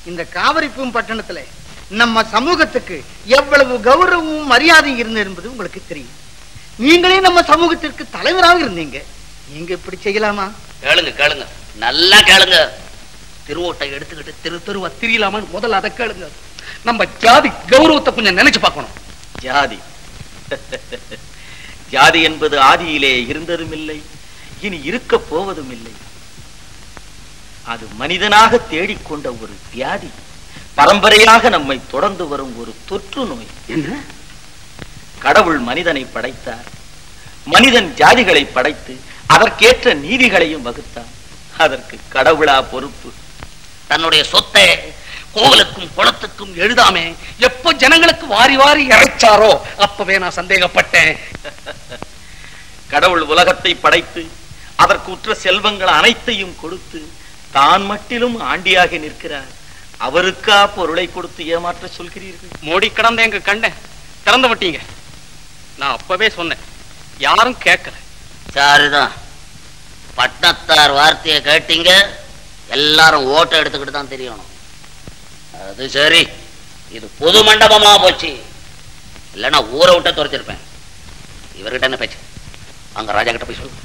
இந்த காவிரிப்பூம் பட்டணத்துல நம்ம சமூகத்துக்கு எவ்வளவு கௌரவமும் மரியாதை இருந்தது என்பது உங்களுக்கு தெரியும். நீங்களே நம்ம சமூகத்திற்கு தலைவராக இருந்தீங்க. நீங்க இப்படி செய்யலாமா? கேளுங்க கேளுங்க, நல்லா கேளுங்க. திருவோட்டை எடுத்துக்கிட்டு தெரு தெருவா திரியலாமான்னு முதல்ல அதை கேளுங்க. நம்ம ஜாதி கௌரவத்தை கொஞ்சம் நினைச்சு பார்க்கணும். ஜாதி ஜாதி என்பது ஆதியிலே இருந்ததும் இல்லை, இனி இருக்க போவதும் இல்லை. அது மனிதனாக தேடிக்கொண்ட ஒரு வியாதி, பரம்பரையாக நம்மை தொடர்ந்து வரும் ஒரு தொற்று நோய். என்ன? கடவுள் மனிதனை படைத்தார், மனிதன் ஜாதிகளை படைத்து அதற்கேற்ற நீதிகளையும் வகுத்தான். அதற்கு கடவுளா பொறுப்பு? தன்னுடைய சொத்தை கோவிலுக்கும் குளத்துக்கும் எழுதாமே எப்ப ஜனங்களுக்கு வாரி வாரி இறைச்சாரோ அப்பவே நான் சந்தேகப்பட்டேன். கடவுள் உலகத்தை படைத்து அதற்கு உற்ற செல்வங்கள் அனைத்தையும் கொடுத்து தான் மட்டிலும் ஆண்டியாக நிற்கிறார். அவருக்கா பொருளை கொடுத்து ஏமாற்ற சொல்கிறீர்கள்? மோடி கடந்த எங்க கண்ட திறந்து விட்டீங்க. நான் அப்பவே சொன்னேன், யாரும் கேட்கல. சரிதான், பட்டணத்தார் வார்த்தையை கேட்டீங்க. எல்லாரும் ஓட்டை எடுத்துக்கிட்டு தான் தெரியணும். அது சரி, இது பொது மண்டபமா போச்சு. இல்லைன்னா ஊரை விட்ட துறைச்சிருப்பேன். இவர்கிட்ட என்ன பேச்சு? அங்க ராஜா கிட்ட போய் சொல்லு.